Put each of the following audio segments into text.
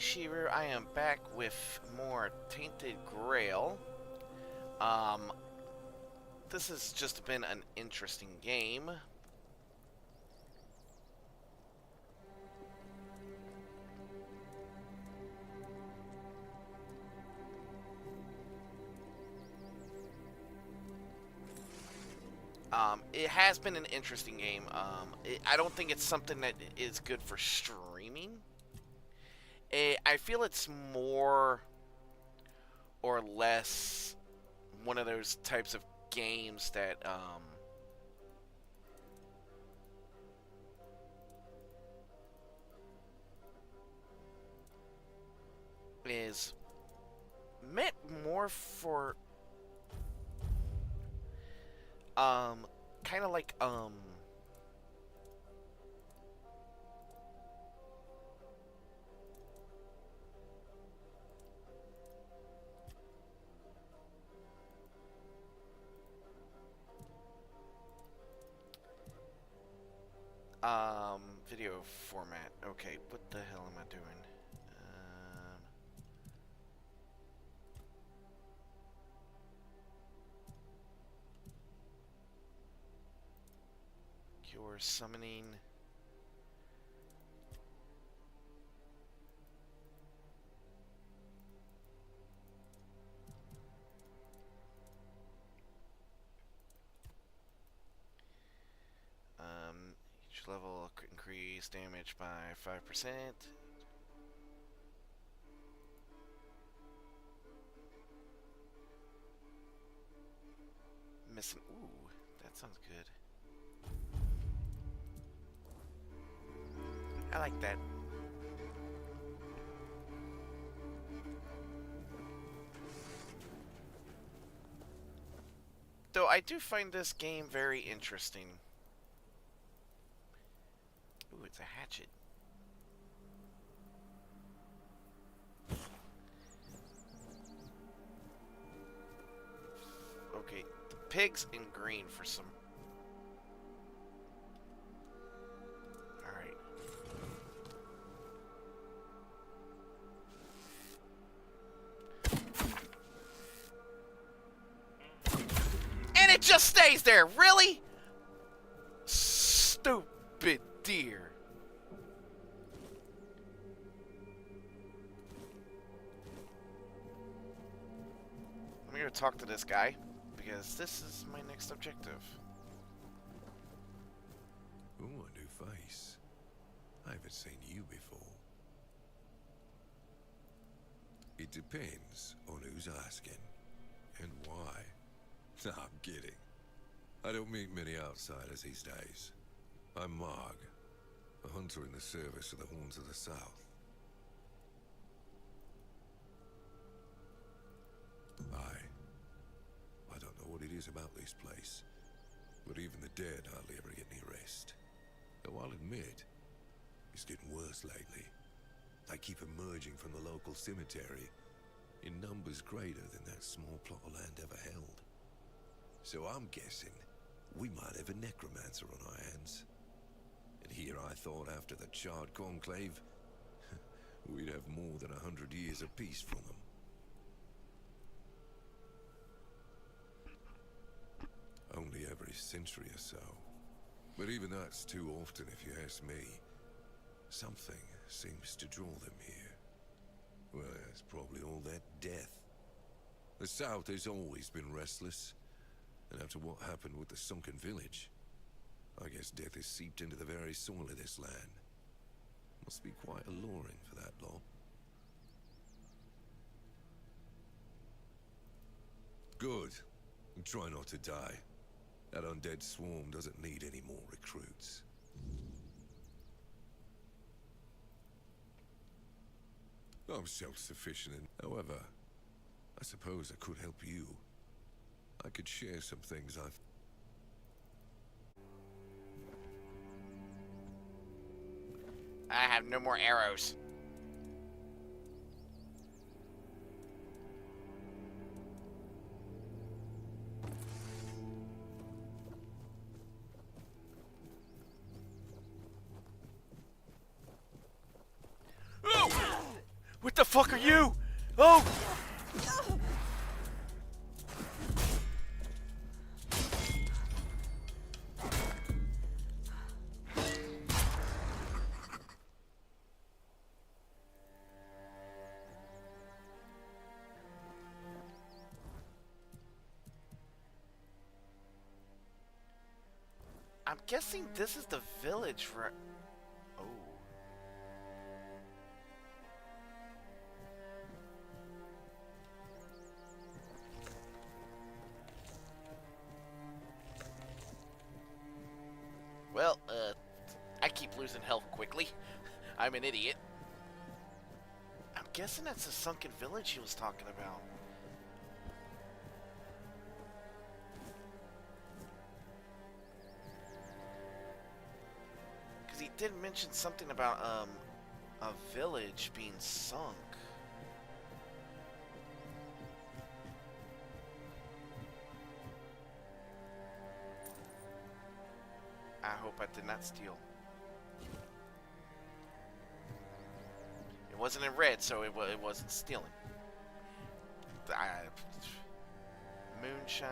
Shiru. I am back with more Tainted Grail. Um, this has just been an interesting game. It has been an interesting game. I don't think it's something that is good for streaming. I feel it's more or less one of those types of games that is meant more for kind of like video format. Okay, what the hell am I doing? Cure summoning. Each level could increase damage by 5%. Missing. Ooh, that sounds good. I like that. Though I do find this game very interesting. Ooh, it's a hatchet. Okay, the pig's in green for some... Alright. And it just stays there! Really? Stupid deer. I'm gonna talk to this guy, because this is my next objective. Ooh, a new face. I haven't seen you before. It depends on who's asking and why. Nah, I'm kidding. I don't meet many outsiders these days. I'm Marg, a hunter in the service of the Horns of the South. I don't know what it is about this place, but even the dead hardly ever get any rest. Though I'll admit, it's getting worse lately. They keep emerging from the local cemetery in numbers greater than that small plot of land ever held. So I'm guessing we might have a necromancer on our hands. And here I thought after the charred conclave, we'd have more than 100 years of peace from them. Only every century or so. But even that's too often if you ask me. Something seems to draw them here. Well, it's probably all that death. The South has always been restless. And after what happened with the sunken village, I guess death is seeped into the very soil of this land. Must be quite alluring for that lot. Good. And try not to die. That undead swarm doesn't need any more recruits. I'm self-sufficient, however, I suppose I could help you. I could share some things I've... I have no more arrows. the fuck are you? Oh! I'm guessing this is the village, right? Oh. Well, I keep losing health quickly. I'm an idiot. I'm guessing that's the sunken village he was talking about. Because he did mention something about, a village being sunk. I hope I did not steal. It wasn't in red, so it wasn't stealing. Moonshine.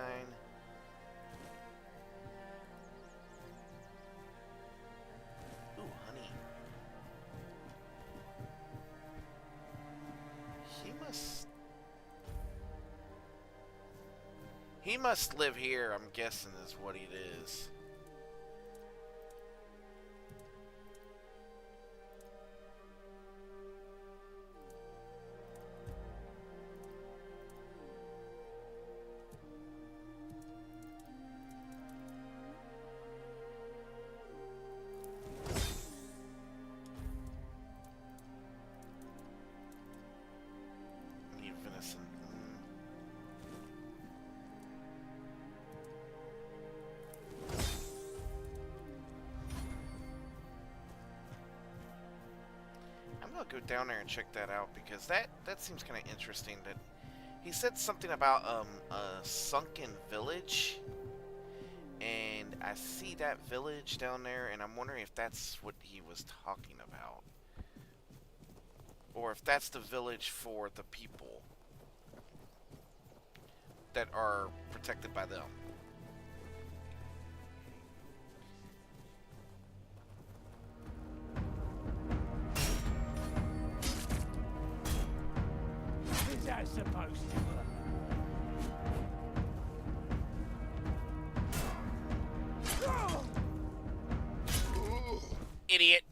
Ooh, honey. He must live here, I'm guessing is what it is. Need venison. I'm gonna go down there and check that out because that seems kind of interesting. That he said something about a sunken village, and I see that village down there, and I'm wondering if that's what he was talking about, or if that's the village for the people that are protected by them. Is that supposed to work? Idiot.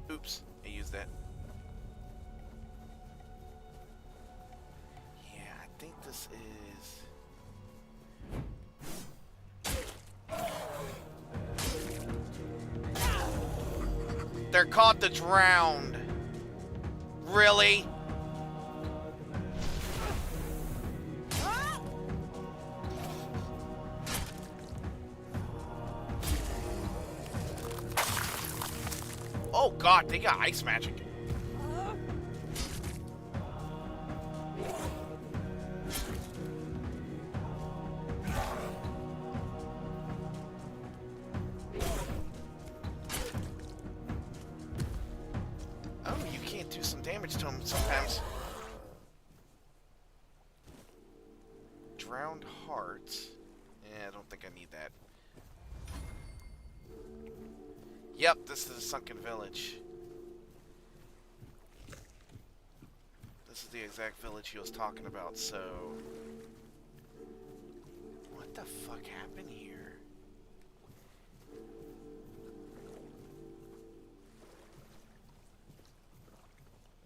Oops, I used that. Yeah, I think this is... They're called the Drowned. Really? Oh god, they got ice magic. Oh, you can't do some damage to them sometimes. Drowned hearts. Yeah, I don't think I need that. Yep, this is a sunken village. This is the exact village he was talking about, so... What the fuck happened here?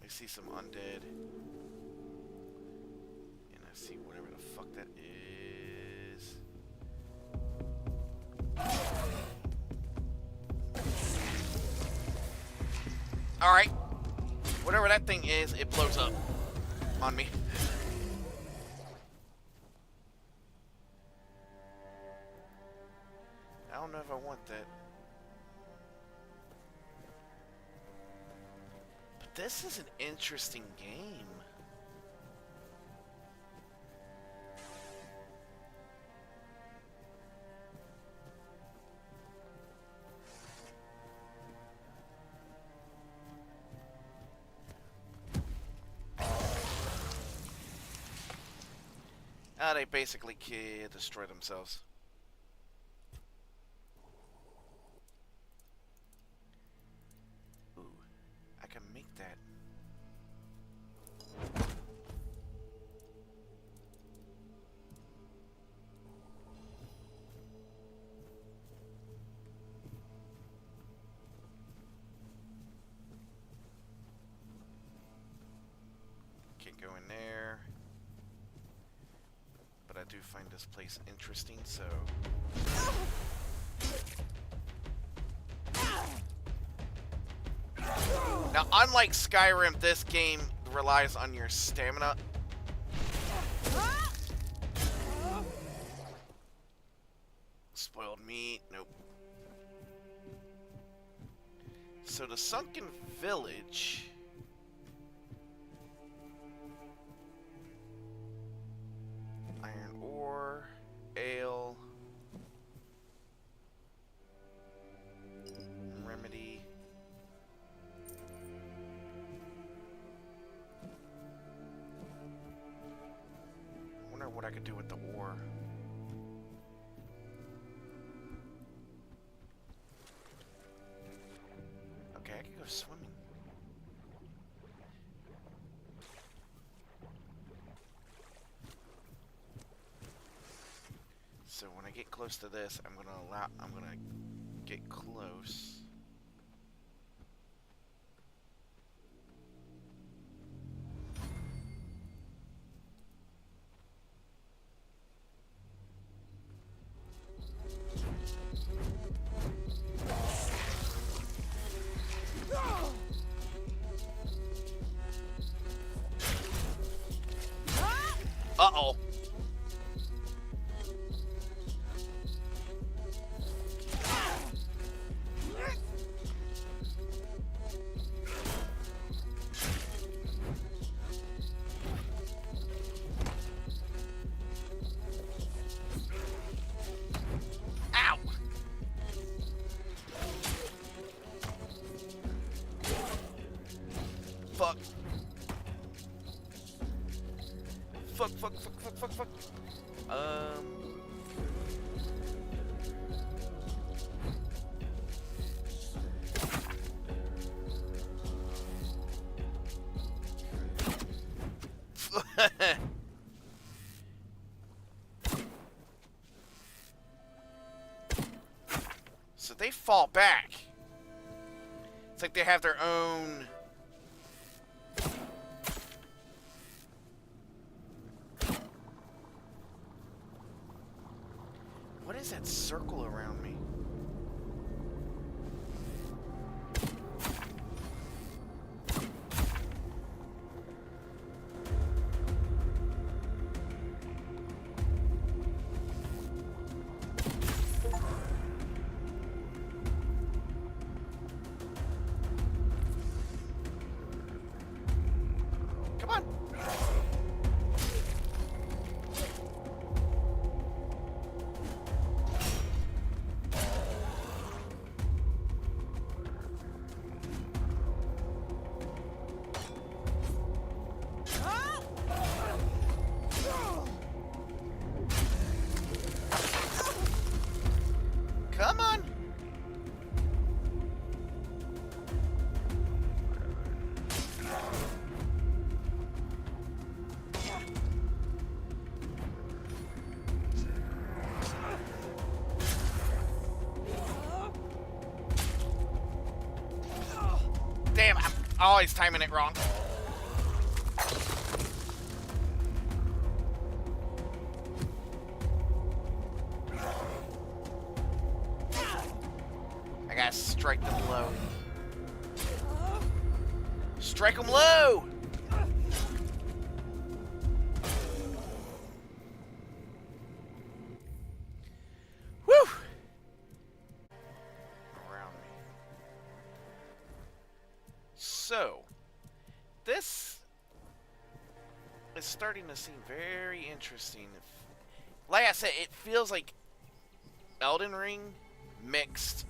I see some undead. And I see whatever the fuck that is. Alright. Whatever that thing is, it blows up on me. I don't know if I want that. But this is an interesting game. They basically destroy themselves. Ooh, I can make that. Can't go in there. But I do find this place interesting, so... Now, unlike Skyrim, this game relies on your stamina. Spoiled meat, nope. So the sunken village... Iron ore, ale, remedy. I wonder what I could do with the ore. Okay, I could go swimming. So when I get close to this, I'm gonna get close. Uh-oh. Ow! Fuck. Fuck. So they fall back. It's like they have their own... What is that circle around me? Come on. Come on. Damn, I'm always timing it wrong. I gotta strike them low. Strike them low! Whew! Around me. So, this is starting to seem very interesting. Like I said, it feels like Elden Ring mixed.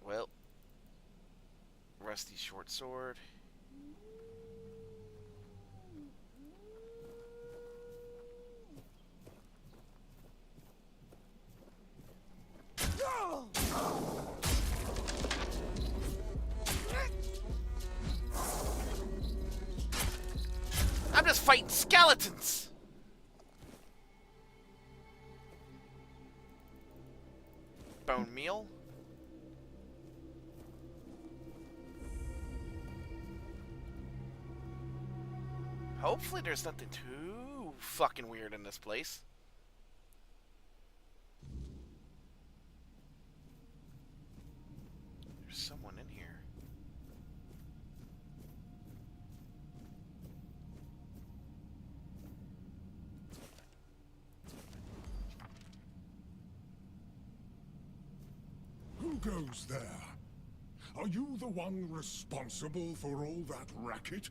Well, rusty short sword. I'm just fighting skeletons! Bone meal? Hopefully there's nothing too fucking weird in this place. There's someone in here. Who goes there? Are you the one responsible for all that racket?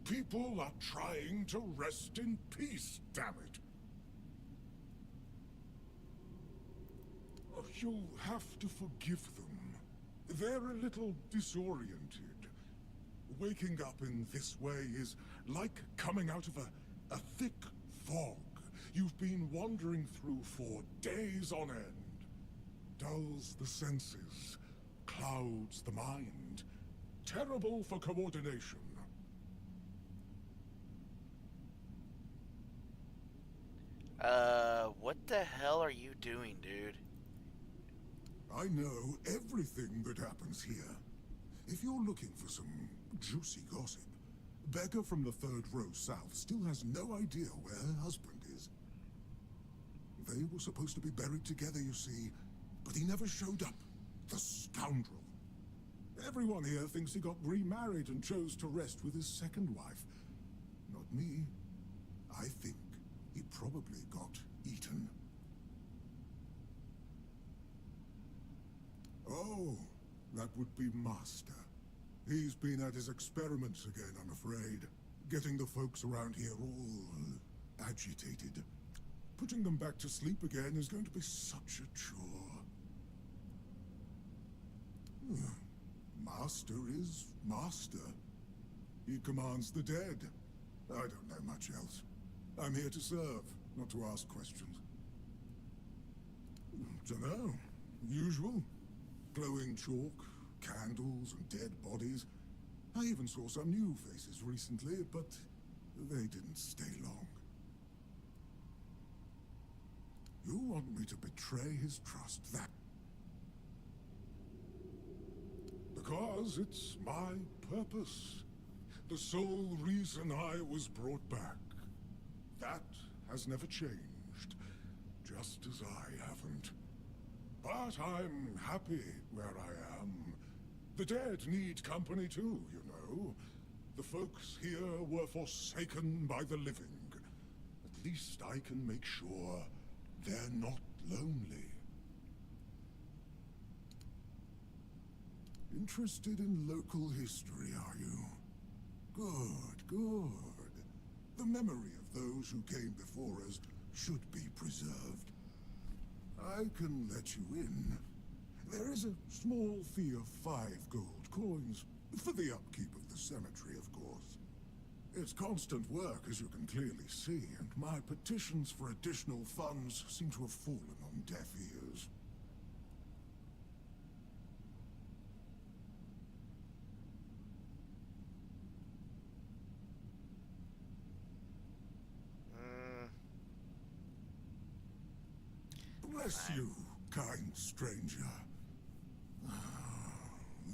People are trying to rest in peace, damn it. You'll have to forgive them. They're a little disoriented. Waking up in this way is like coming out of a thick fog you've been wandering through for days on end. Dulls the senses, clouds the mind. Terrible for coordination. What the hell are you doing, dude? I know everything that happens here. If you're looking for some juicy gossip, Becca from the third row south still has no idea where her husband is. They were supposed to be buried together, you see, but he never showed up. The scoundrel. Everyone here thinks he got remarried and chose to rest with his second wife. Not me. I think he probably got eaten. Oh, that would be Master. He's been at his experiments again, I'm afraid. Getting the folks around here all agitated. Putting them back to sleep again is going to be such a chore. Master is Master. He commands the dead. I don't know much else. I'm here to serve, not to ask questions. Dunno. Usual. Glowing chalk, candles, and dead bodies. I even saw some new faces recently, but they didn't stay long. You want me to betray his trust, that? Because it's my purpose. The sole reason I was brought back. That has never changed, just as I haven't. But I'm happy where I am. The dead need company too, you know. The folks here were forsaken by the living. At least I can make sure they're not lonely. Interested in local history, are you? Good, good. The memory of those who came before us should be preserved. I can let you in. There is a small fee of 5 gold coins for the upkeep of the cemetery, of course. It's constant work, as you can clearly see, and my petitions for additional funds seem to have fallen on deaf ears. Bless you, kind stranger.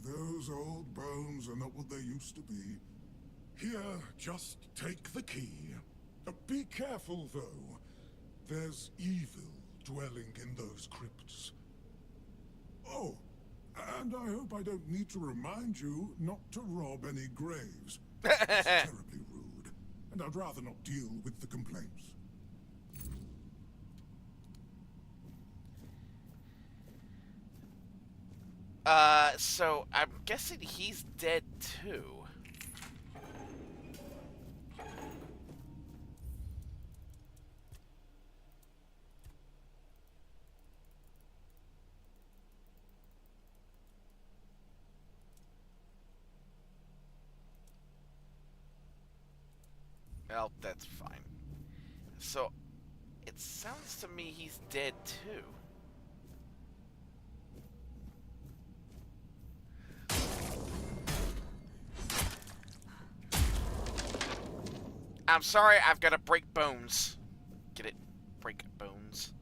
Those old bones are not what they used to be. Here, just take the key. Be careful, though. There's evil dwelling in those crypts. Oh, and I hope I don't need to remind you not to rob any graves. It's terribly rude, and I'd rather not deal with the complaints. So I'm guessing he's dead too. Well, that's fine. So, it sounds to me he's dead too. I'm sorry, I've got to break bones. Get it? Break bones.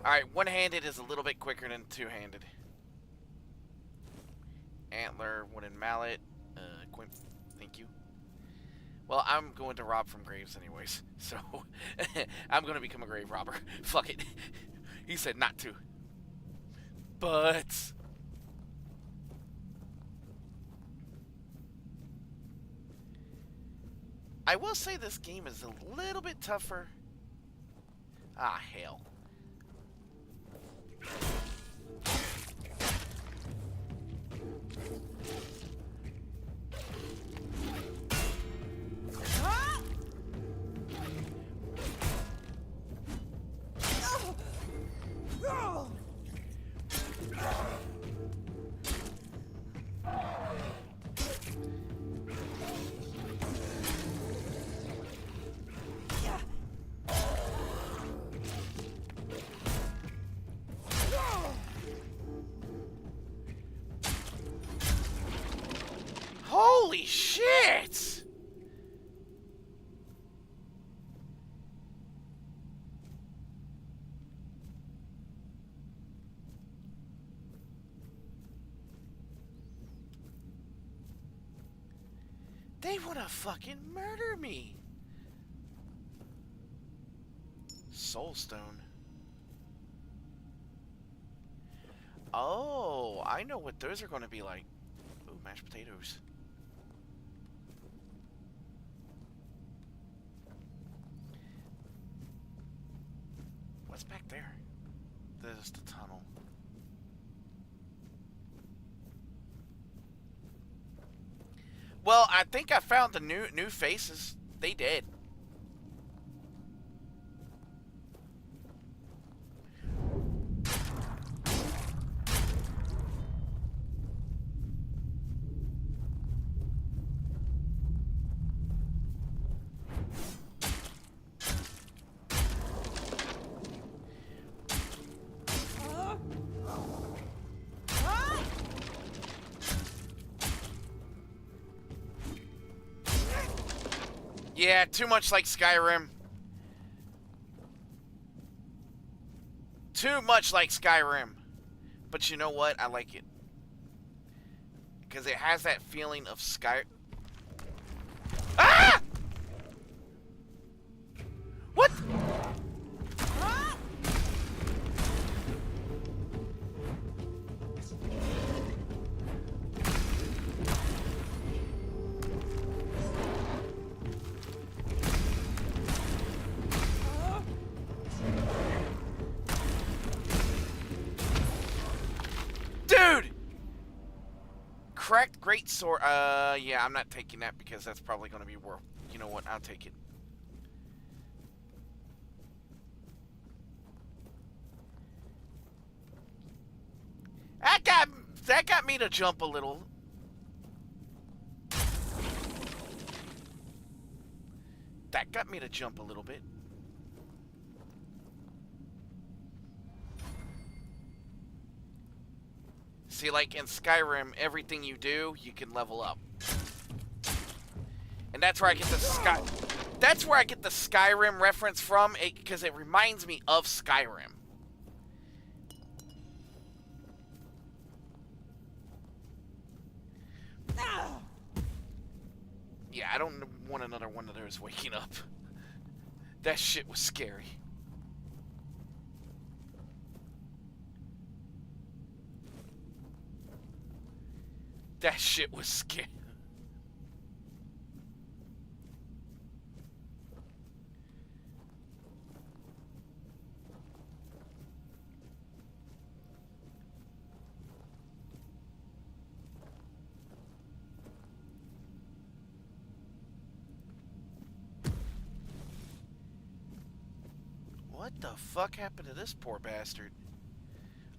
Alright, one-handed is a little bit quicker than two-handed. Antler, wooden mallet, quimp, thank you. Well, I'm going to rob from graves anyways, so I'm going to become a grave robber. Fuck it. He said not to. But I will say this game is a little bit tougher. Ah, hell. Holy shit! They wanna fucking murder me! Soulstone. Oh, I know what those are gonna be like. Ooh, mashed potatoes. What's back there? There's the tunnel. Well, I think I found the new faces. They did. Yeah, too much like Skyrim. Too much like Skyrim. But you know what? I like it. Because it has that feeling of Sky... Ah! What? Dude! Cracked great sword. Yeah, I'm not taking that because that's probably going to be worth. You know what? I'll take it. That got me to jump a little. That got me to jump a little bit. See, like in Skyrim, everything you do, you can level up. And that's where I get the That's where I get the Skyrim reference from, because it reminds me of Skyrim. Yeah, I don't want another one of those waking up. That shit was scary. That shit was scary. the fuck happened to this poor bastard?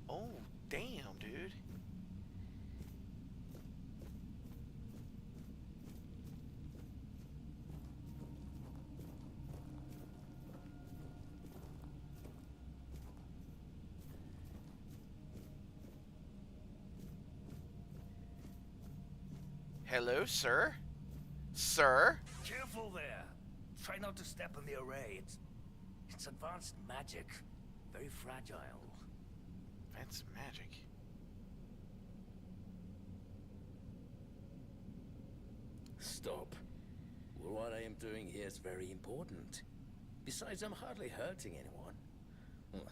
Oh, damn, dude. Hello, sir? Sir? Careful there. Try not to step on the array. It's advanced magic. Very fragile. That's magic. Stop. Well, what I am doing here is very important. Besides, I'm hardly hurting anyone. Well,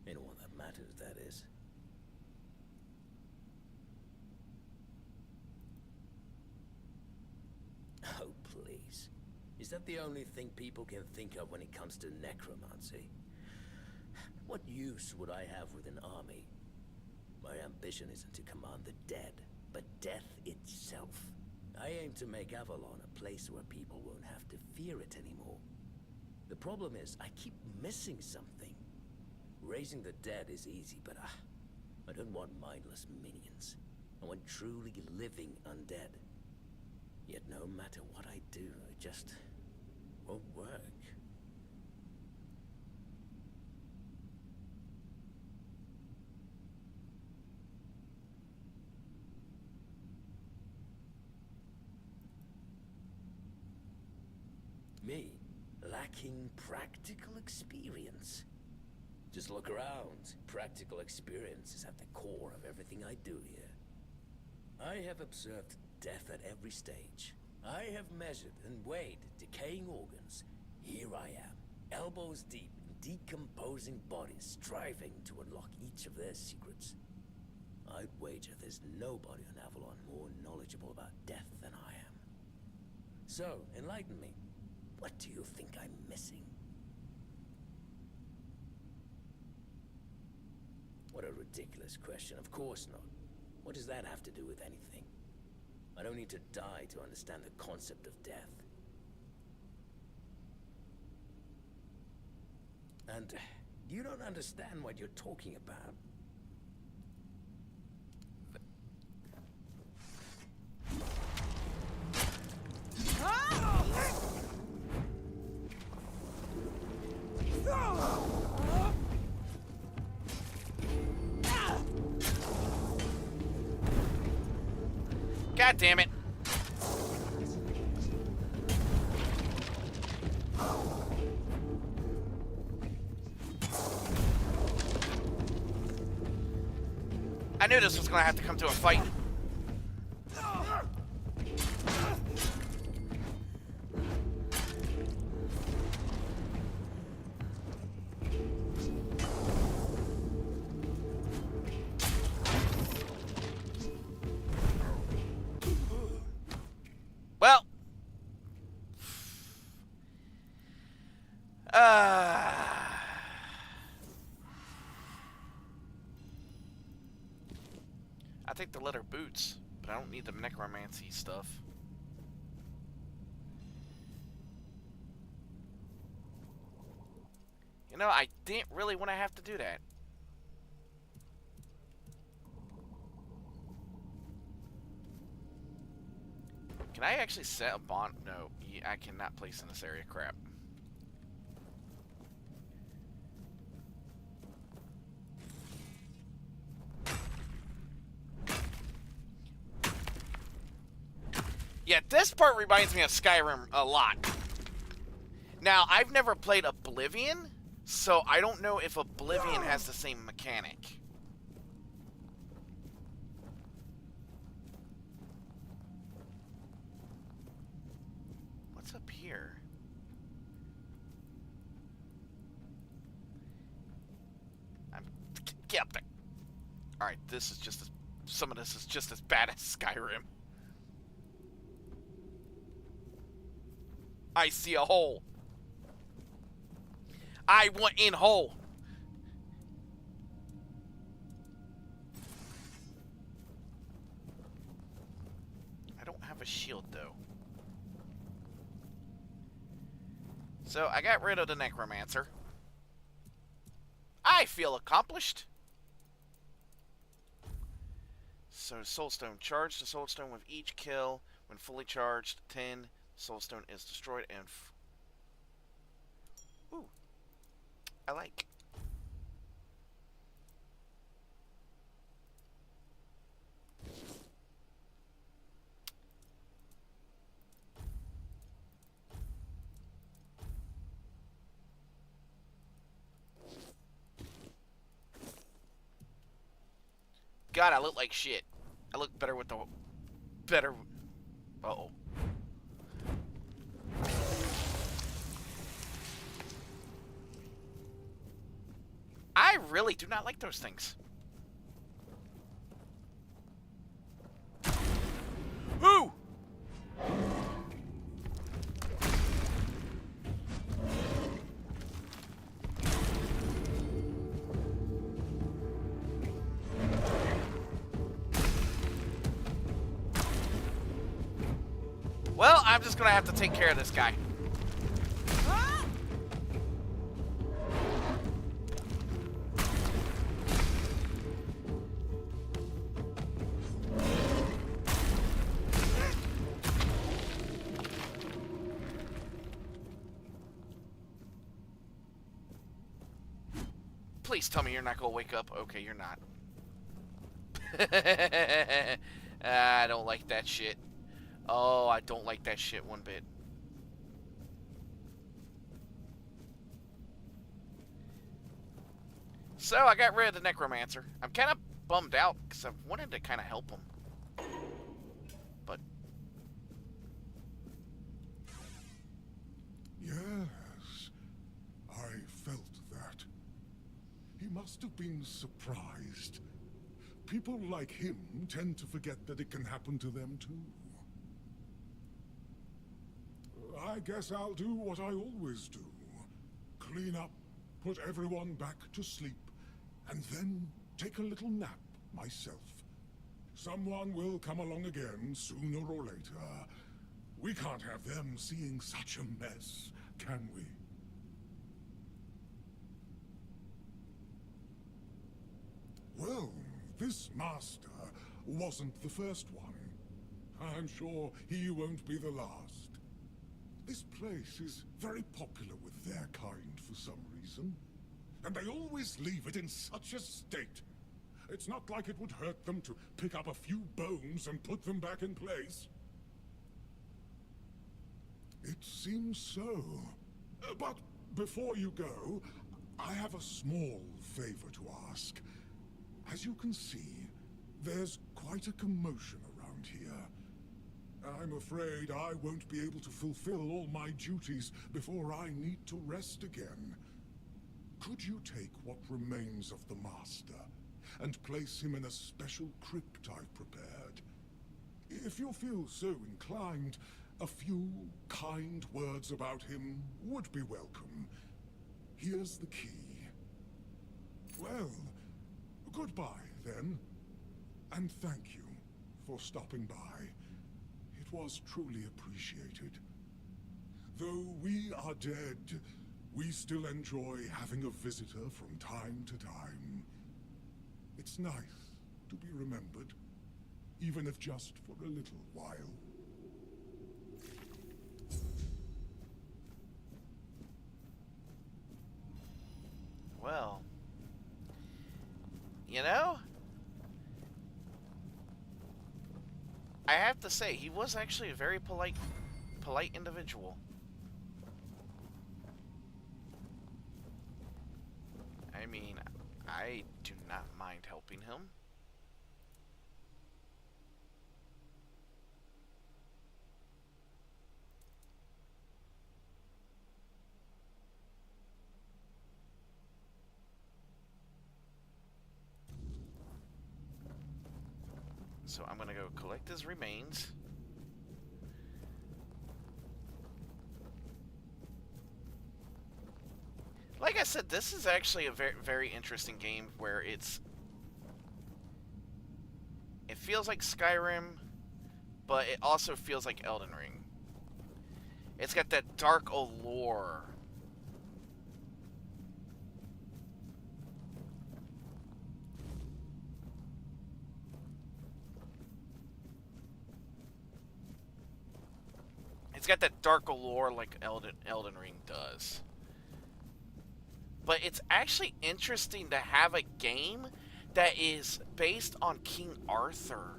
anyone that matters, that is. Oh, please. Is that the only thing people can think of when it comes to necromancy? What use would I have with an army? My ambition isn't to command the dead, but death itself. I aim to make Avalon a place where people won't have to fear it anymore. The problem is, I keep missing something. Raising the dead is easy, but I don't want mindless minions. I want truly living undead. Yet no matter what I do, it just won't work. Me, lacking practical experience. Just look around. Practical experience is at the core of everything I do here. I have observed death at every stage. I have measured and weighed decaying organs. Here I am, elbows deep in decomposing bodies, striving to unlock each of their secrets. I'd wager there's nobody on Avalon more knowledgeable about death than I am. So, enlighten me. What do you think I'm missing? What a ridiculous question. Of course not. What does that have to do with anything? I don't need to die to understand the concept of death. And you don't understand what you're talking about. God damn it. I knew this was gonna have to come to a fight. Well, I take the leather boots, but I don't need the necromancy stuff. You know, I didn't really want to have to do that. Can I actually set a bond? No, I cannot place in this area. Crap. Yeah, this part reminds me of Skyrim a lot. Now, I've never played Oblivion, so I don't know if Oblivion has the same mechanic. What's up here? Get up there. Alright, this is just as... Some of this is just as bad as Skyrim. I see a hole. I want in hole. I don't have a shield though. So I got rid of the necromancer. I feel accomplished. So soulstone. Charge the soulstone with each kill. When fully charged, 10 soulstone is destroyed and... Ooh. I like. God, I look like shit. I look better with the... Better... Uh-oh. I really do not like those things. Who? Well, I'm just gonna have to take care of this guy. Please tell me you're not gonna wake up. Okay, you're not. I don't like that shit. Oh, I don't like that shit one bit. So, I got rid of the necromancer. I'm kind of bummed out, because I wanted to kind of help him. But... Yes, I felt that. He must have been surprised. People like him tend to forget that it can happen to them too. I guess I'll do what I always do. Clean up, put everyone back to sleep, and then take a little nap myself. Someone will come along again sooner or later. We can't have them seeing such a mess, can we? Well, this master wasn't the first one. I'm sure he won't be the last. This place is very popular with their kind for some reason. And they always leave it in such a state. It's not like it would hurt them to pick up a few bones and put them back in place. It seems so. But before you go, I have a small favor to ask. As you can see, there's quite a commotion around here. I'm afraid I won't be able to fulfill all my duties before I need to rest again. Could you take what remains of the Master and place him in a special crypt I've prepared? If you feel so inclined, a few kind words about him would be welcome. Here's the key. Well, goodbye then, and thank you for stopping by. It was truly appreciated. Though we are dead, we still enjoy having a visitor from time to time. It's nice to be remembered, even if just for a little while. Well, you know, I have to say, he was actually a very polite individual. I mean, I do not mind helping him. So I'm gonna go collect his remains. Like I said, this is actually a very interesting game where it feels like Skyrim, but it also feels like Elden Ring. It's got that dark allure. It's got that dark allure like Elden Ring does. But it's actually interesting to have a game that is based on King Arthur.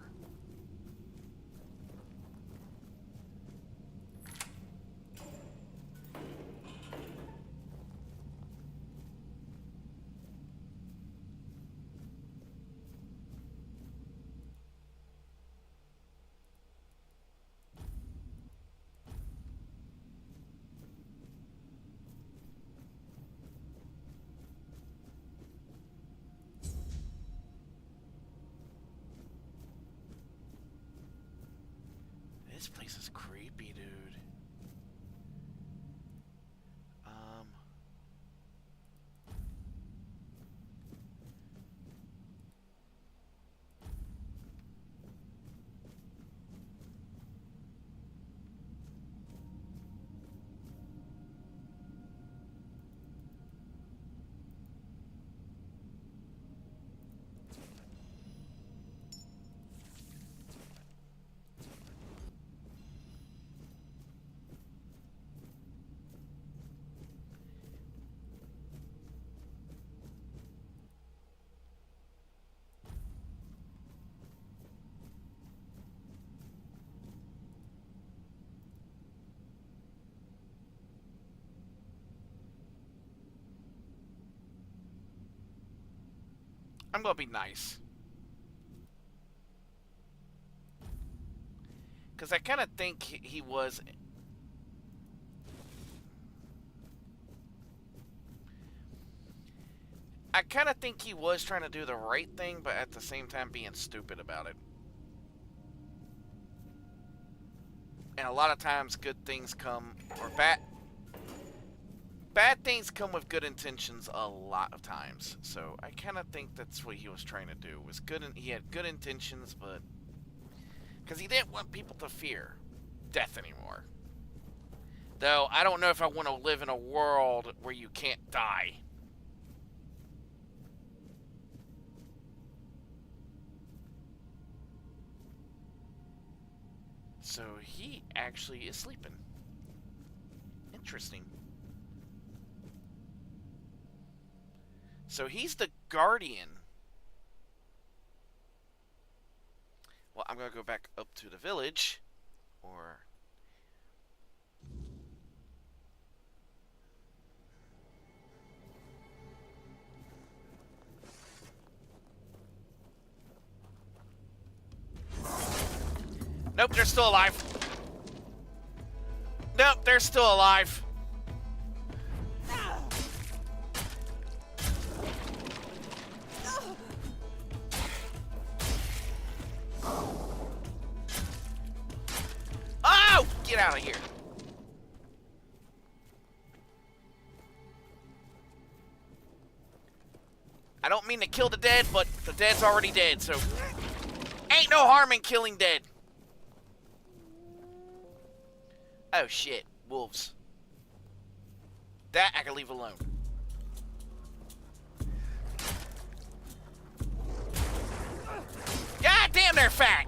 This place is creepy, dude. I'm gonna be nice. Because I kind of think he was... I kind of think he was trying to do the right thing, but at the same time being stupid about it. And a lot of times good things come, or bad things come with good intentions a lot of times. So I kind of think that's what he was trying to do. Was good, he had good intentions, but because he didn't want people to fear death anymore. Though I don't know if I want to live in a world where you can't die. So he actually is sleeping. Interesting. So he's the guardian. Well, I'm going to go back up to the village. Or... Nope, they're still alive. Nope, they're still alive. Oh! Get out of here. I don't mean to kill the dead, but the dead's already dead, so... Ain't no harm in killing dead. Oh shit, wolves. That I can leave alone. God damn, they're fat!